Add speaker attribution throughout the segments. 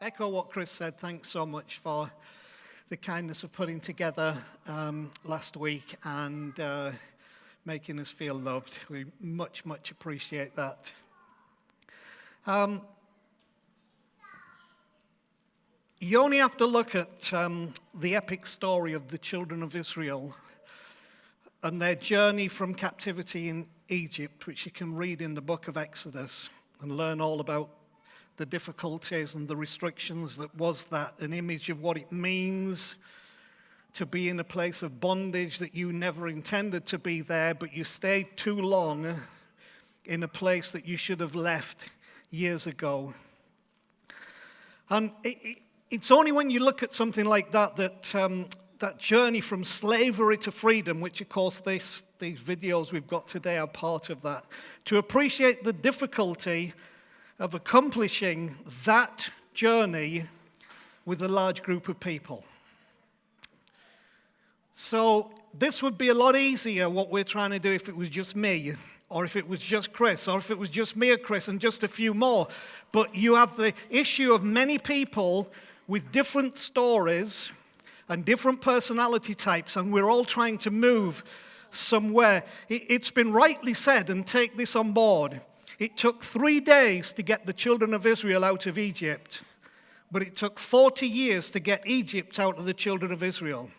Speaker 1: echo what Chris said. Thanks so much for the kindness of putting together last week and making us feel loved. We much appreciate that. You only have to look at the epic story of the children of Israel and their journey from captivity in Egypt, which you can read in the book of Exodus, and learn all about the difficulties and the restrictions that was that, an image of what it means to be in a place of bondage that you never intended to be there, but you stayed too long in a place that you should have left years ago. And it's only when you look at something like that that journey from slavery to freedom, which of course these videos we've got today are part of that, to appreciate the difficulty of accomplishing that journey with a large group of people. So this would be a lot easier, what we're trying to do, if it was just me, or if it was just Chris, or if it was just me or Chris and just a few more. But you have the issue of many people with different stories and different personality types, and we're all trying to move somewhere. It's been rightly said, and take this on board, it took 3 days to get the children of Israel out of Egypt, but it took 40 years to get Egypt out of the children of Israel.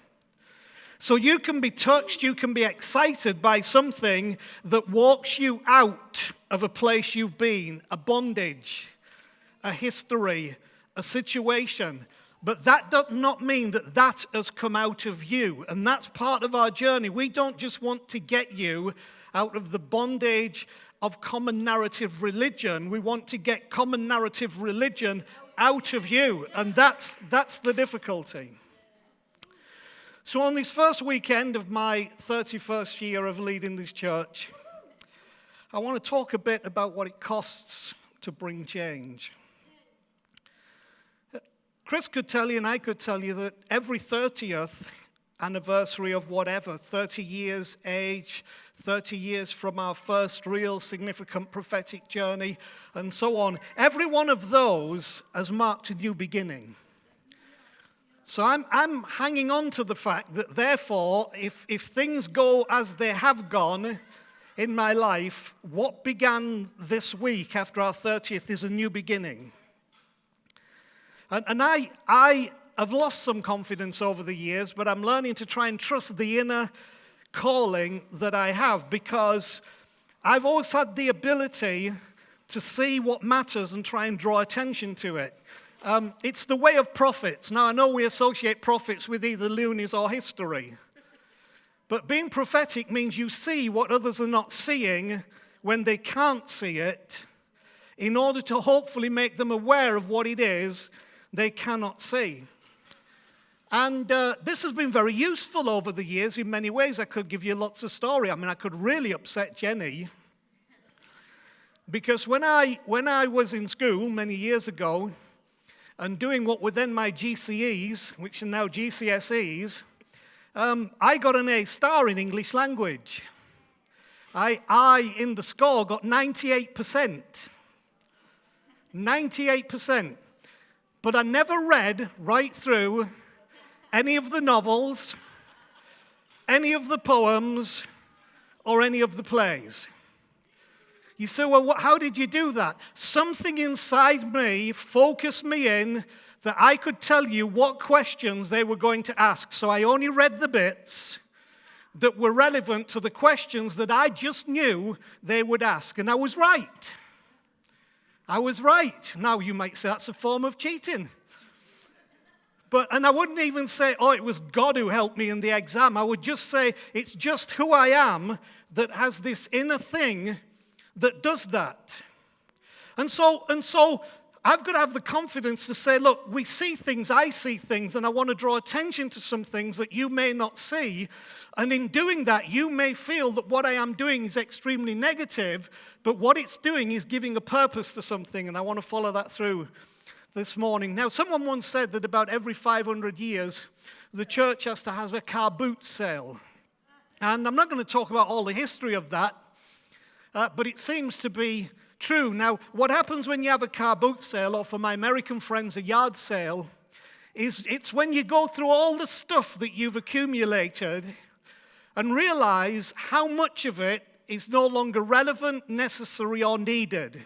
Speaker 1: So you can be touched, you can be excited by something that walks you out of a place you've been, a bondage, a history, a situation. But that does not mean that that has come out of you. And that's part of our journey. We don't just want to get you out of the bondage of common narrative religion. We want to get common narrative religion out of you. And that's the difficulty. So on this first weekend of my 31st year of leading this church, I want to talk a bit about what it costs to bring change. Chris could tell you and I could tell you that every 30th anniversary of whatever, 30 years age, 30 years from our first real significant prophetic journey, and so on, every one of those has marked a new beginning. So I'm hanging on to the fact that therefore, if things go as they have gone in my life, what began this week after our 30th is a new beginning. And I have lost some confidence over the years, but I'm learning to try and trust the inner calling that I have, because I've always had the ability to see what matters and try and draw attention to it. It's the way of prophets. Now, I know we associate prophets with either loonies or history, but being prophetic means you see what others are not seeing when they can't see it, in order to hopefully make them aware of what it is they cannot see. And this has been very useful over the years in many ways. I could give you lots of story. I mean, I could really upset Jenny, because when I was in school many years ago and doing what were then my GCEs, which are now GCSEs, I got an A star in English language. I in the score got 98%. 98%. But I never read right through any of the novels, any of the poems, or any of the plays. You say, well, how did you do that? Something inside me focused me in that I could tell you what questions they were going to ask. So I only read the bits that were relevant to the questions that I just knew they would ask. And I was right. I was right. Now, you might say that's a form of cheating. And I wouldn't even say, oh, it was God who helped me in the exam. I would just say, it's just who I am that has this inner thing that does that. And so I've got to have the confidence to say, look, we see things, I see things, and I want to draw attention to some things that you may not see. And in doing that, you may feel that what I am doing is extremely negative, but what it's doing is giving a purpose to something, and I want to follow that through this morning. Now, someone once said that about every 500 years, the church has to have a car boot sale. And I'm not going to talk about all the history of that, but it seems to be true. Now, what happens when you have a car boot sale, or for my American friends, a yard sale, is it's when you go through all the stuff that you've accumulated and realize how much of it is no longer relevant, necessary, or needed.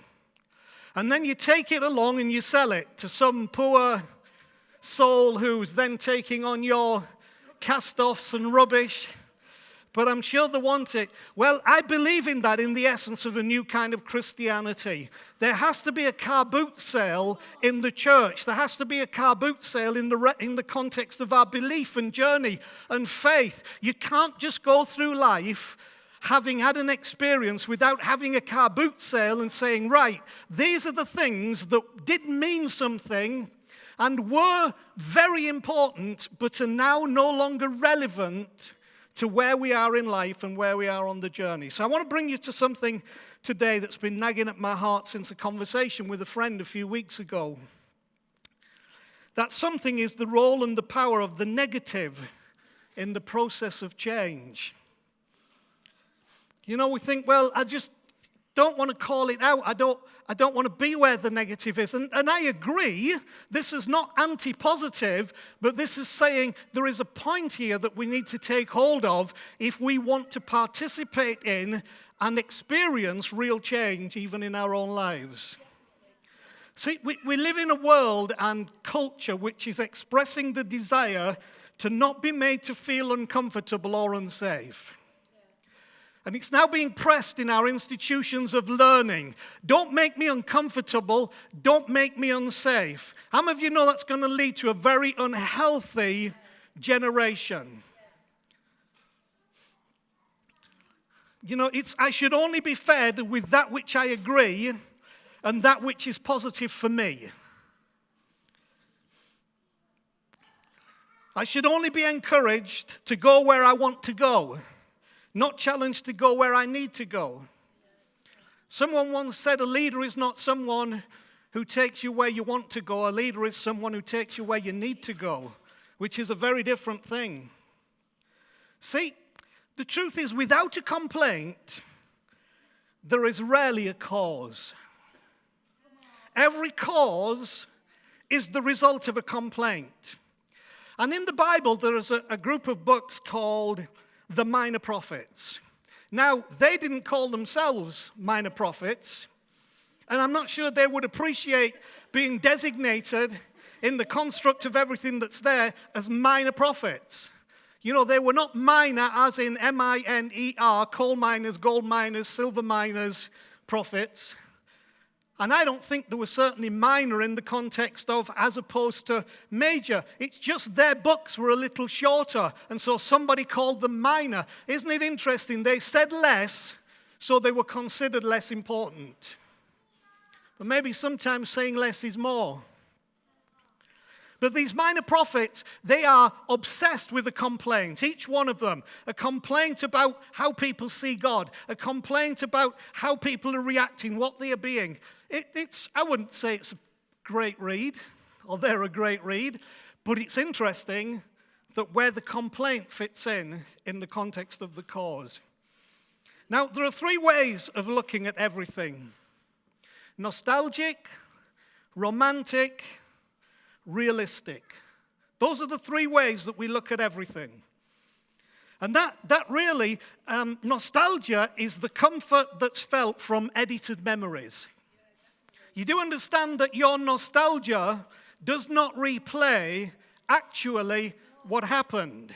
Speaker 1: And then you take it along and you sell it to some poor soul who's then taking on your cast-offs and rubbish. But I'm sure they want it. Well, I believe in that, in the essence of a new kind of Christianity. There has to be a car boot sale in the church. There has to be a car boot sale in the context of our belief and journey and faith. You can't just go through life having had an experience without having a car boot sale and saying, right, these are the things that did mean something and were very important, but are now no longer relevant to where we are in life and where we are on the journey. So I want to bring you to something today that's been nagging at my heart since a conversation with a friend a few weeks ago. That something is the role and the power of the negative in the process of change. You know, we think, well, I just don't want to call it out. I don't want to be where the negative is. And I agree, this is not anti-positive, but this is saying there is a point here that we need to take hold of if we want to participate in and experience real change even in our own lives. See, we live in a world and culture which is expressing the desire to not be made to feel uncomfortable or unsafe. And it's now being pressed in our institutions of learning. Don't make me uncomfortable. Don't make me unsafe. How many of you know that's going to lead to a very unhealthy generation? You know, I should only be fed with that which I agree and that which is positive for me. I should only be encouraged to go where I want to go, not challenged to go where I need to go. Someone once said a leader is not someone who takes you where you want to go. A leader is someone who takes you where you need to go, which is a very different thing. See, the truth is, without a complaint, there is rarely a cause. Every cause is the result of a complaint. And in the Bible, there is a group of books called the Minor Prophets. Now, they didn't call themselves minor prophets, and I'm not sure they would appreciate being designated in the construct of everything that's there as minor prophets. You know, they were not minor as in M-I-N-E-R, coal miners, gold miners, silver miners, prophets. And I don't think they were certainly minor in the context of as opposed to major. It's just their books were a little shorter, and so somebody called them minor. Isn't it interesting? They said less, so they were considered less important. But maybe sometimes saying less is more. But these minor prophets, they are obsessed with a complaint, each one of them. A complaint about how people see God, a complaint about how people are reacting, what they are being. I wouldn't say it's a great read, or they're a great read, but it's interesting that where the complaint fits in the context of the cause. Now, there are three ways of looking at everything: nostalgic, romantic, realistic. Those are the three ways that we look at everything. And that really, nostalgia is the comfort that's felt from edited memories. You do understand that your nostalgia does not replay actually what happened.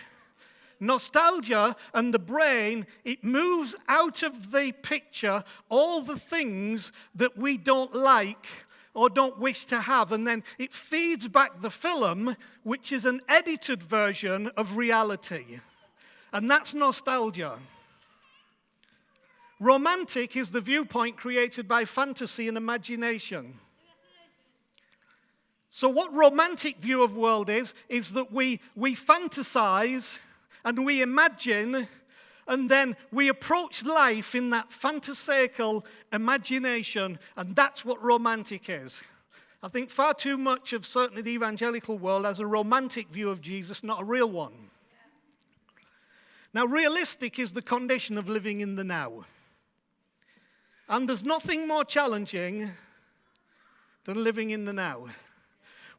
Speaker 1: Nostalgia and the brain, it moves out of the picture all the things that we don't like or don't wish to have, and then it feeds back the film, which is an edited version of reality. And that's nostalgia. Romantic is the viewpoint created by fantasy and imagination. So what romantic view of world is that we fantasize and we imagine, and then we approach life in that fantastical imagination, and that's what romantic is. I think far too much of certainly the evangelical world has a romantic view of Jesus, not a real one. Now, realistic is the condition of living in the now. And there's nothing more challenging than living in the now.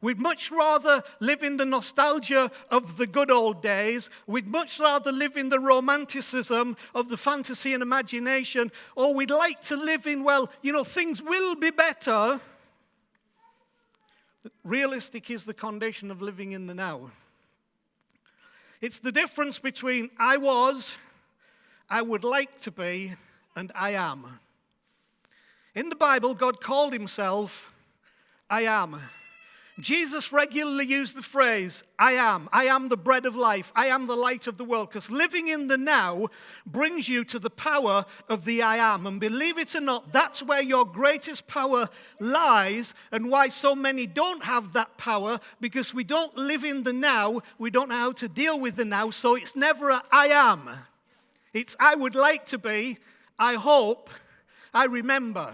Speaker 1: We'd much rather live in the nostalgia of the good old days. We'd much rather live in the romanticism of the fantasy and imagination. Or we'd like to live in, well, things will be better. Realistic is the condition of living in the now. It's the difference between I was, I would like to be, and I am. In the Bible, God called himself I am. Jesus regularly used the phrase, I am the bread of life, I am the light of the world, because living in the now brings you to the power of the I am. And believe it or not, that's where your greatest power lies, and why so many don't have that power, because we don't live in the now, we don't know how to deal with the now, so it's never a I am. It's I would like to be, I hope, I remember.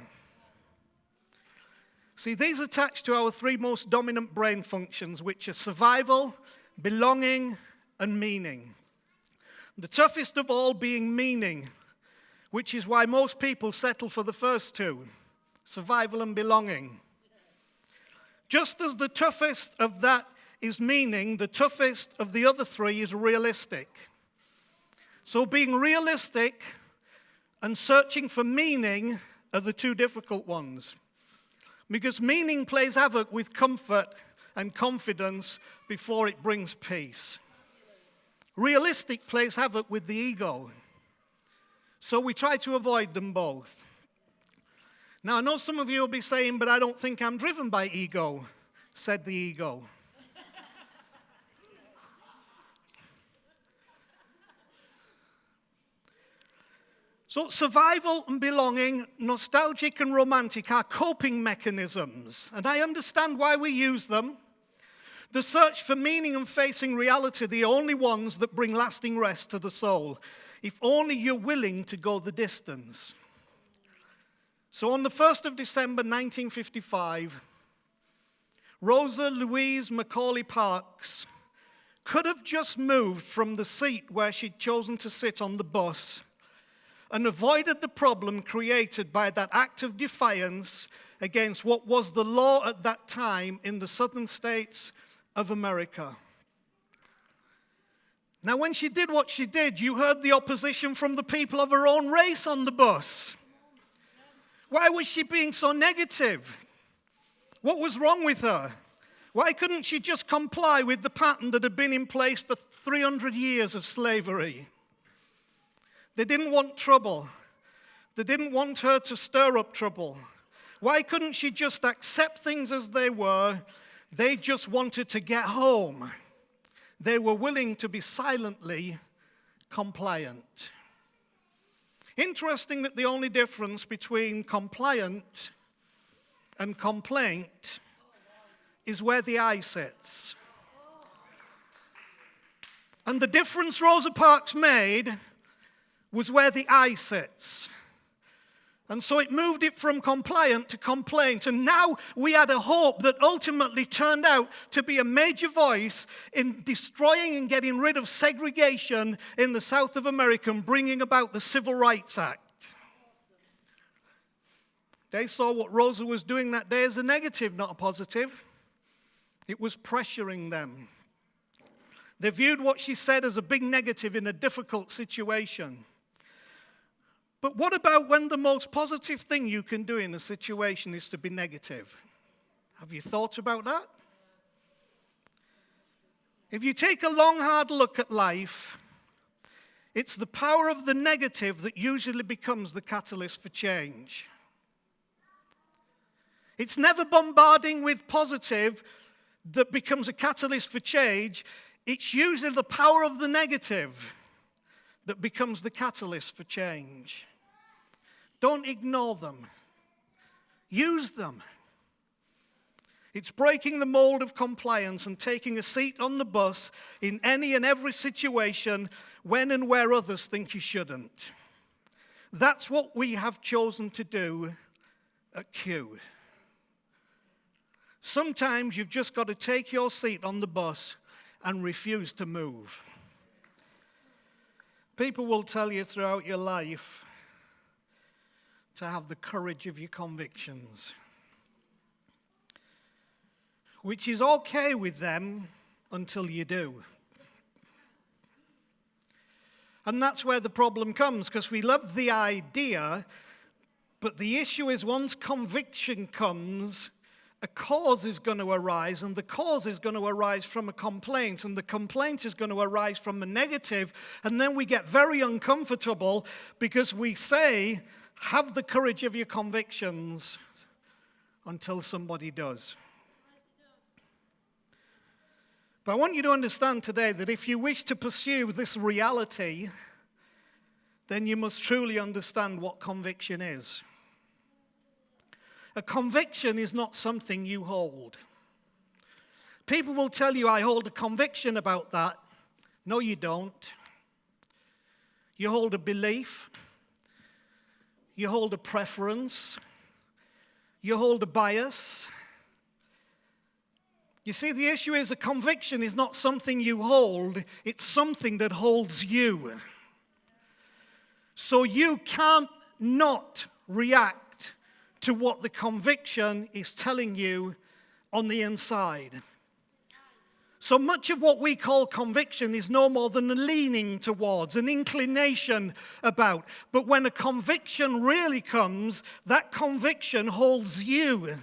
Speaker 1: See, these attach to our three most dominant brain functions, which are survival, belonging, and meaning. The toughest of all being meaning, which is why most people settle for the first two, survival and belonging. Just as the toughest of that is meaning, the toughest of the other three is realistic. So being realistic and searching for meaning are the two difficult ones. Because meaning plays havoc with comfort and confidence before it brings peace. Realistic plays havoc with the ego. So we try to avoid them both. Now, I know some of you will be saying, but I don't think I'm driven by ego, said the ego. So survival and belonging, nostalgic and romantic, are coping mechanisms. And I understand why we use them. The search for meaning and facing reality are the only ones that bring lasting rest to the soul, if only you're willing to go the distance. So on the 1st of December 1955, Rosa Louise Macaulay Parks could have just moved from the seat where she'd chosen to sit on the bus and avoided the problem created by that act of defiance against what was the law at that time in the southern states of America. Now, when she did what she did, you heard the opposition from the people of her own race on the bus. Why was she being so negative? What was wrong with her? Why couldn't she just comply with the pattern that had been in place for 300 years of slavery? They didn't want trouble. They didn't want her to stir up trouble. Why couldn't she just accept things as they were? They just wanted to get home. They were willing to be silently compliant. Interesting that the only difference between compliant and complaint is where the I sits. And the difference Rosa Parks made was where the I sits. And so it moved it from compliant to complaint. And now we had a hope that ultimately turned out to be a major voice in destroying and getting rid of segregation in the South of America and bringing about the Civil Rights Act. They saw what Rosa was doing that day as a negative, not a positive. It was pressuring them. They viewed what she said as a big negative in a difficult situation. But what about when the most positive thing you can do in a situation is to be negative? Have you thought about that? If you take a long, hard look at life, it's the power of the negative that usually becomes the catalyst for change. It's never bombarding with positive that becomes a catalyst for change. It's usually the power of the negative that becomes the catalyst for change. Don't ignore them. Use them. It's breaking the mold of compliance and taking a seat on the bus in any and every situation when and where others think you shouldn't. That's what we have chosen to do at Q. Sometimes you've just got to take your seat on the bus and refuse to move. People will tell you throughout your life to have the courage of your convictions, which is okay with them until you do. And that's where the problem comes, because we love the idea, but the issue is once conviction comes, a cause is going to arise, and the cause is going to arise from a complaint, and the complaint is going to arise from a negative, and then we get very uncomfortable because we say, have the courage of your convictions until somebody does. But I want you to understand today that if you wish to pursue this reality, then you must truly understand what conviction is. A conviction is not something you hold. People will tell you, I hold a conviction about that. No, you don't. You hold a belief. You hold a preference. You hold a bias. You see, the issue is a conviction is not something you hold. It's something that holds you. So you can't not react to what the conviction is telling you on the inside. So much of what we call conviction is no more than a leaning towards, an inclination about. But when a conviction really comes, that conviction holds you.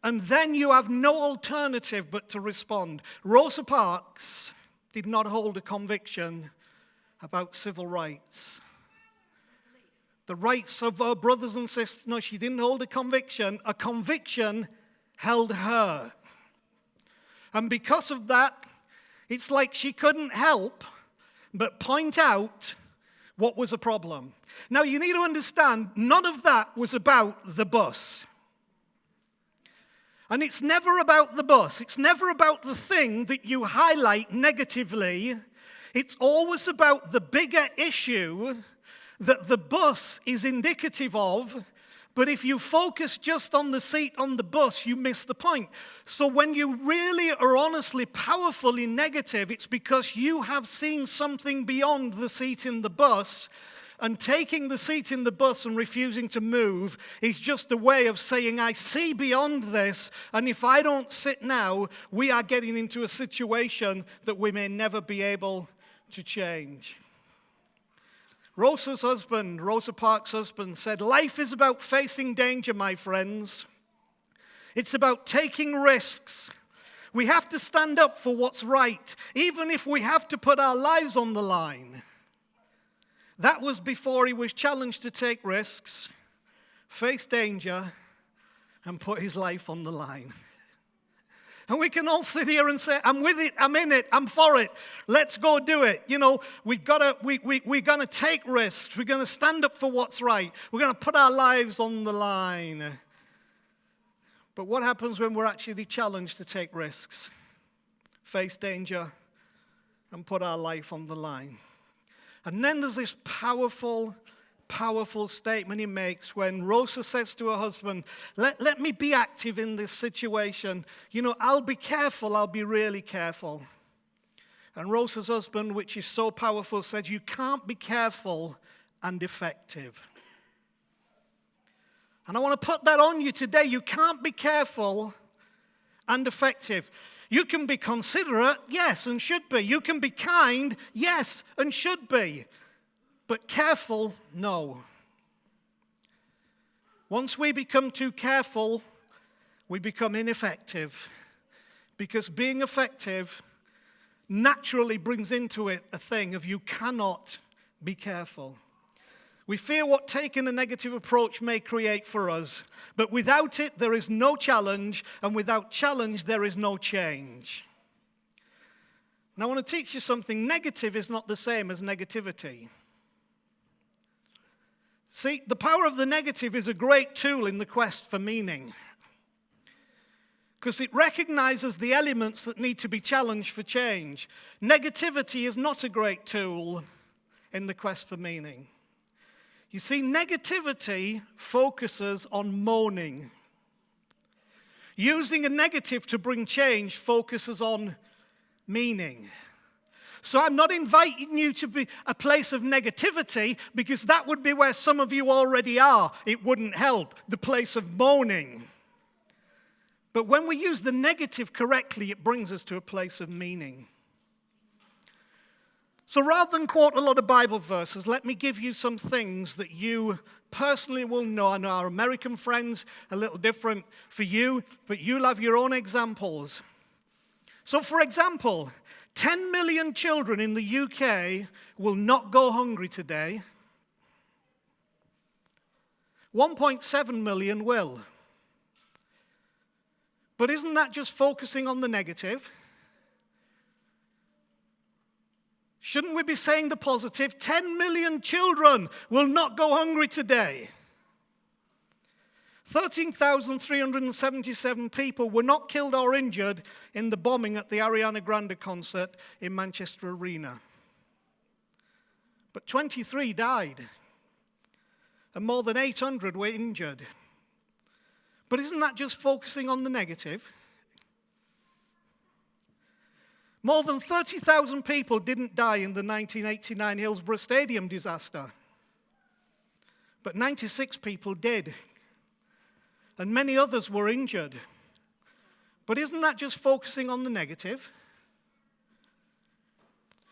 Speaker 1: And then you have no alternative but to respond. Rosa Parks did not hold a conviction about civil rights. The rights of her brothers and sisters. No, she didn't hold a conviction. A conviction held her. And because of that, it's like she couldn't help but point out what was a problem. Now, you need to understand, none of that was about the bus. And it's never about the bus. It's never about the thing that you highlight negatively. It's always about the bigger issue that the bus is indicative of. But if you focus just on the seat on the bus, you miss the point. So when you really are honestly powerfully negative, it's because you have seen something beyond the seat in the bus. And taking the seat in the bus and refusing to move is just a way of saying, I see beyond this, and if I don't sit now, we are getting into a situation that we may never be able to change. Rosa Parks' husband, said, life is about facing danger, my friends. It's about taking risks. We have to stand up for what's right, even if we have to put our lives on the line. That was before he was challenged to take risks, face danger, and put his life on the line. And we can all sit here and say, I'm with it, I'm in it, I'm for it. Let's go do it. You know, we're going to take risks. We're going to stand up for what's right. We're going to put our lives on the line. But what happens when we're actually challenged to take risks, face danger, and put our life on the line? And then there's this powerful statement he makes when Rosa says to her husband, let me be active in this situation. You know, I'll be careful, I'll be really careful. And Rosa's husband, which is so powerful, said, you can't be careful and effective. And I want to put that on you today. You can't be careful and effective. You can be considerate, yes, and should be. You can be kind, yes, and should be. But careful, no. Once we become too careful, we become ineffective. Because being effective naturally brings into it a thing of you cannot be careful. We fear what taking a negative approach may create for us, but without it, there is no challenge, and without challenge, there is no change. Now, I want to teach you something. Negative is not the same as negativity. See, the power of the negative is a great tool in the quest for meaning, because it recognizes the elements that need to be challenged for change. Negativity is not a great tool in the quest for meaning. You see, negativity focuses on moaning. Using a negative to bring change focuses on meaning. So I'm not inviting you to be a place of negativity, because that would be where some of you already are. It wouldn't help, the place of moaning. But when we use the negative correctly, it brings us to a place of meaning. So rather than quote a lot of Bible verses, let me give you some things that you personally will know. I know our American friends, a little different for you, but you'll have your own examples. So for example, 10 million children in the UK will not go hungry today. 1.7 million will. But isn't that just focusing on the negative? Shouldn't we be saying the positive? 10 million children will not go hungry today. 13,377 people were not killed or injured in the bombing at the Ariana Grande concert in Manchester Arena. But 23 died, and more than 800 were injured. But isn't that just focusing on the negative? More than 30,000 people didn't die in the 1989 Hillsborough Stadium disaster. But 96 people did. And many others were injured. But isn't that just focusing on the negative?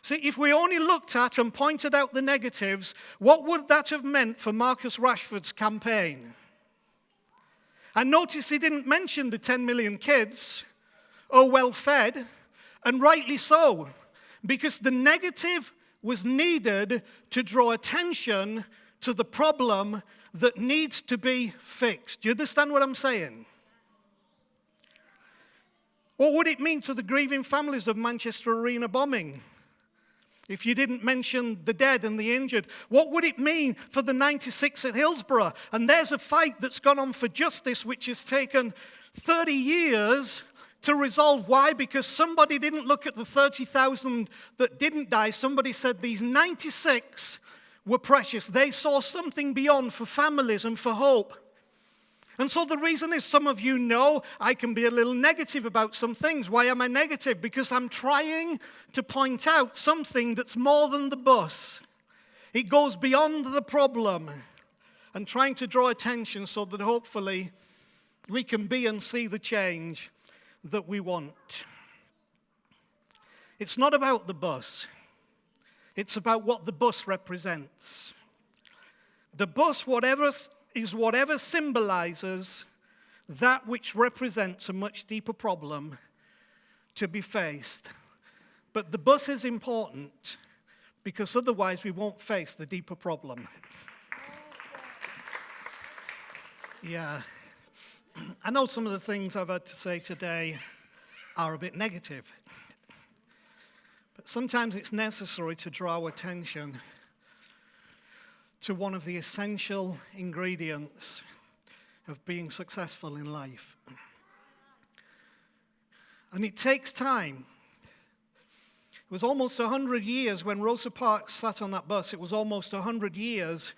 Speaker 1: See, if we only looked at and pointed out the negatives, what would that have meant for Marcus Rashford's campaign? And notice he didn't mention the 10 million kids, well-fed, and rightly so, because the negative was needed to draw attention to the problem that needs to be fixed. Do you understand what I'm saying? What would it mean to the grieving families of Manchester Arena bombing if you didn't mention the dead and the injured? What would it mean for the 96 at Hillsborough? And there's a fight that's gone on for justice which has taken 30 years to resolve. Why? Because somebody didn't look at the 30,000 that didn't die. Somebody said these 96 were precious. They saw something beyond for families and for hope. And so the reason is, some of you know I can be a little negative about some things. Why am I negative? Because I'm trying to point out something that's more than the bus. It goes beyond the problem, and trying to draw attention so that hopefully we can be and see the change that we want. It's not about the bus. It's about what the bus represents. The bus, whatever symbolizes that which represents a much deeper problem to be faced. But the bus is important because otherwise we won't face the deeper problem. Yeah. I know some of the things I've had to say today are a bit negative, but sometimes it's necessary to draw attention to one of the essential ingredients of being successful in life. And it takes time. It was almost 100 years when Rosa Parks sat on that bus. It was almost 100 years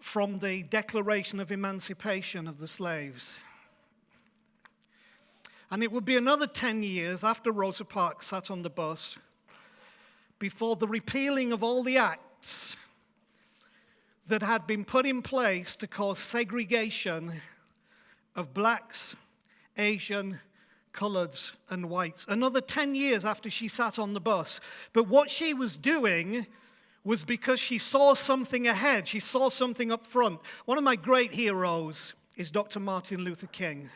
Speaker 1: from the Declaration of Emancipation of the slaves. And it would be another 10 years after Rosa Parks sat on the bus before the repealing of all the acts that had been put in place to cause segregation of blacks, Asian, coloreds, and whites. Another 10 years after she sat on the bus. But what she was doing was because she saw something ahead. She saw something up front. One of my great heroes is Dr. Martin Luther King,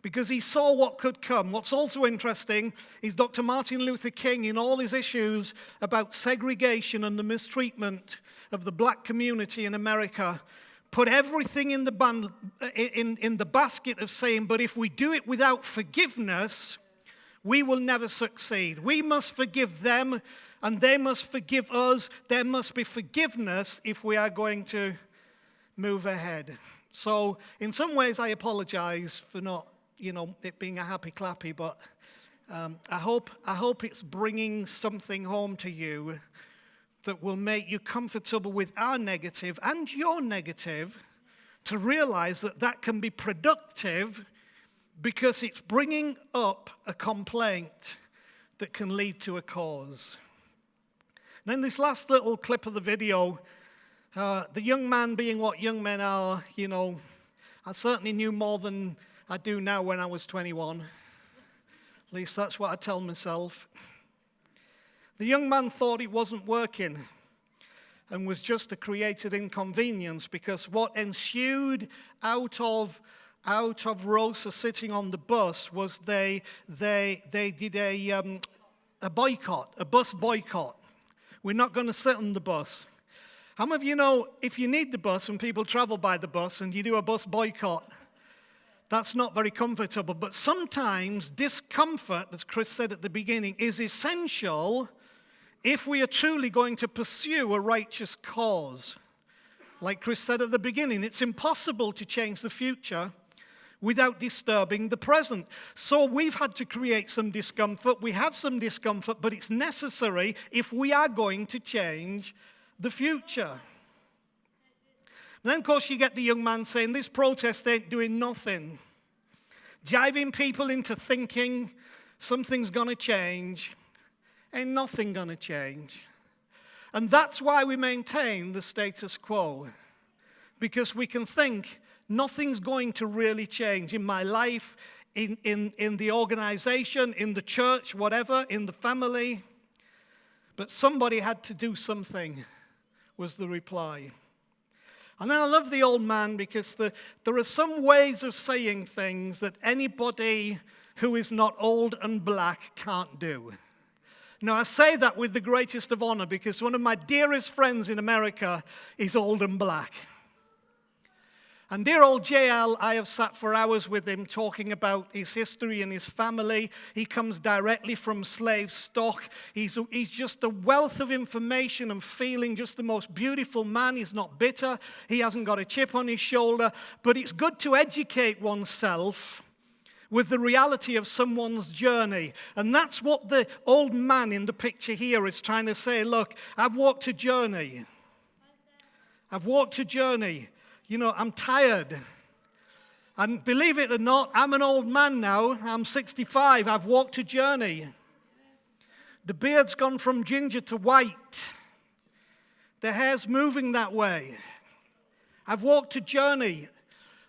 Speaker 1: because he saw what could come. What's also interesting is Dr. Martin Luther King, in all his issues about segregation and the mistreatment of the black community in America, put everything in the basket of saying, but if we do it without forgiveness, we will never succeed. We must forgive them, and they must forgive us. There must be forgiveness if we are going to move ahead. So in some ways I apologize for not, it being a happy clappy, but I hope it's bringing something home to you that will make you comfortable with our negative and your negative, to realize that that can be productive because it's bringing up a complaint that can lead to a cause. Then this last little clip of the video, the young man being what young men are, I certainly knew more than I do now when I was 21. At least that's what I tell myself. The young man thought it wasn't working and was just a created inconvenience, because what ensued out of Rosa sitting on the bus was they did a boycott, a bus boycott. We're not going to sit on the bus. How many of you know if you need the bus and people travel by the bus and you do a bus boycott, that's not very comfortable. But sometimes discomfort, as Chris said at the beginning, is essential if we are truly going to pursue a righteous cause. Like Chris said at the beginning, it's impossible to change the future without disturbing the present. So we've had to create some discomfort. We have some discomfort, but it's necessary if we are going to change the future. And then, of course, you get the young man saying, this protest ain't doing nothing. Jiving people into thinking something's going to change. Ain't nothing going to change. And that's why we maintain the status quo. Because we can think nothing's going to really change in my life, in the organization, in the church, whatever, in the family. But somebody had to do something, was the reply. And then I love the old man, because there are some ways of saying things that anybody who is not old and black can't do. Now, I say that with the greatest of honor, because one of my dearest friends in America is old and black. And dear old JL, I have sat for hours with him talking about his history and his family. He comes directly from slave stock. He's just a wealth of information and feeling, just the most beautiful man. He's not bitter. He hasn't got a chip on his shoulder. But it's good to educate oneself with the reality of someone's journey. And that's what the old man in the picture here is trying to say. Look, I've walked a journey. I've walked a journey. I'm tired. And believe it or not, I'm an old man now. I'm 65. I've walked a journey. The beard's gone from ginger to white. The hair's moving that way. I've walked a journey.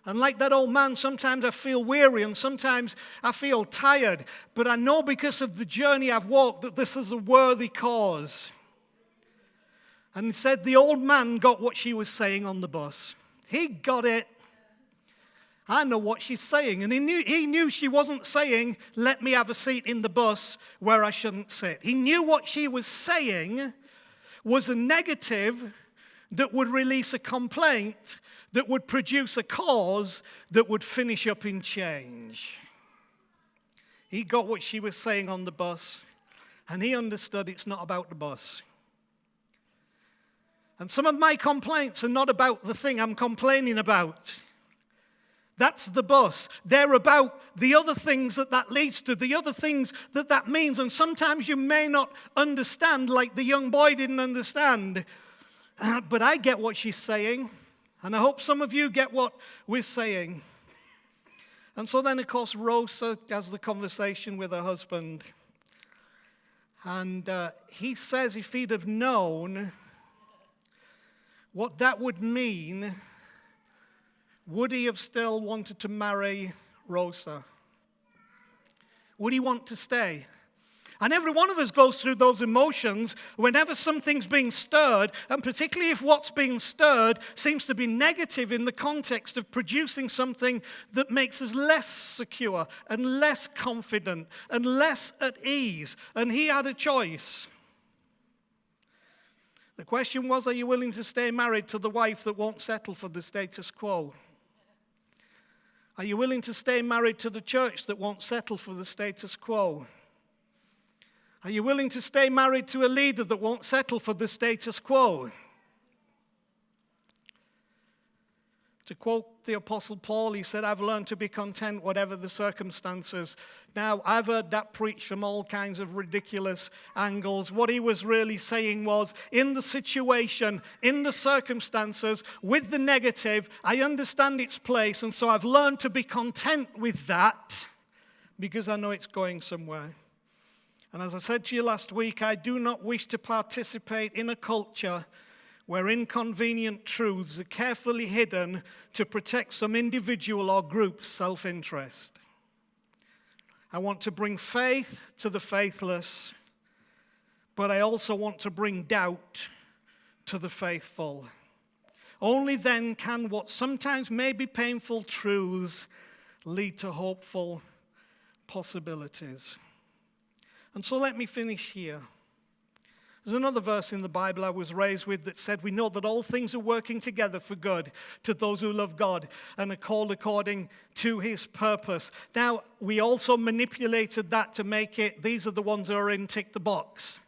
Speaker 1: And like that old man, sometimes I feel weary and sometimes I feel tired. But I know because of the journey I've walked that this is a worthy cause. And he said the old man got what she was saying on the bus. He got it. I know what she's saying. And he knew she wasn't saying, let me have a seat in the bus where I shouldn't sit. He knew what she was saying was a negative that would release a complaint, that would produce a cause that would finish up in change. He got what she was saying on the bus, and he understood it's not about the bus. And some of my complaints are not about the thing I'm complaining about. That's the bus. They're about the other things that leads to, the other things that means. And sometimes you may not understand, like the young boy didn't understand. But I get what she's saying. And I hope some of you get what we're saying. And so then, of course, Rosa has the conversation with her husband. And he says if he'd have known what that would mean, would he have still wanted to marry Rosa? Would he want to stay? And every one of us goes through those emotions whenever something's being stirred, and particularly if what's being stirred seems to be negative in the context of producing something that makes us less secure and less confident and less at ease. And he had a choice. The question was, are you willing to stay married to the wife that won't settle for the status quo? Are you willing to stay married to the church that won't settle for the status quo? Are you willing to stay married to a leader that won't settle for the status quo? To quote the Apostle Paul, he said, I've learned to be content whatever the circumstances. Now, I've heard that preached from all kinds of ridiculous angles. What he was really saying was, in the situation, in the circumstances, with the negative, I understand its place, and so I've learned to be content with that because I know it's going somewhere. And as I said to you last week, I do not wish to participate in a culture where inconvenient truths are carefully hidden to protect some individual or group's self-interest. I want to bring faith to the faithless, but I also want to bring doubt to the faithful. Only then can what sometimes may be painful truths lead to hopeful possibilities. And so let me finish here. There's another verse in the Bible I was raised with that said, we know that all things are working together for good to those who love God and are called according to his purpose. Now, we also manipulated that to make it, these are the ones who are in tick the box.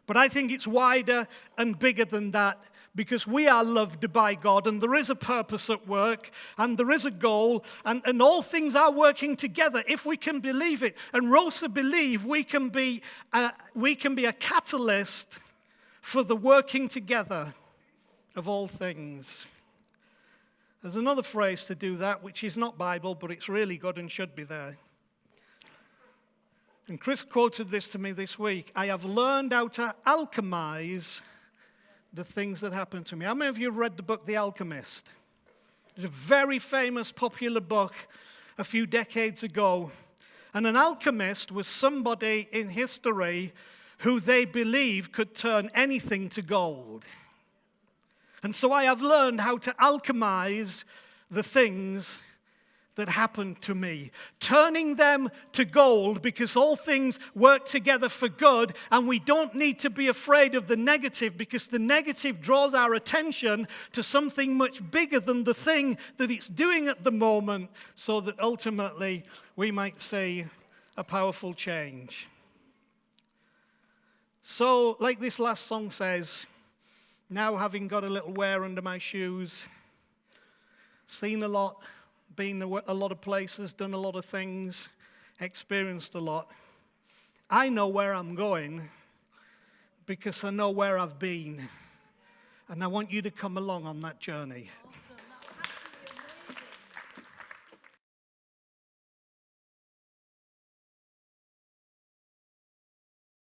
Speaker 1: But I think it's wider and bigger than that, because we are loved by God, and there is a purpose at work, and there is a goal, and all things are working together if we can believe it. And Rosa believe we can be a catalyst for the working together of all things. There's another phrase to do that, which is not Bible, but it's really good and should be there. And Chris quoted this to me this week. I have learned how to alchemize the things that happen to me. How many of you have read the book The Alchemist? It's a very famous, popular book a few decades ago. And an alchemist was somebody in history who they believed could turn anything to gold. And so I have learned how to alchemize the things that happened to me, turning them to gold, because all things work together for good, and we don't need to be afraid of the negative, because the negative draws our attention to something much bigger than the thing that it's doing at the moment, so that ultimately we might see a powerful change. So, like this last song says, now having got a little wear under my shoes, seen a lot, been a lot of places, done a lot of things, experienced a lot. I know where I'm going because I know where I've been. And I want you to come along on that journey.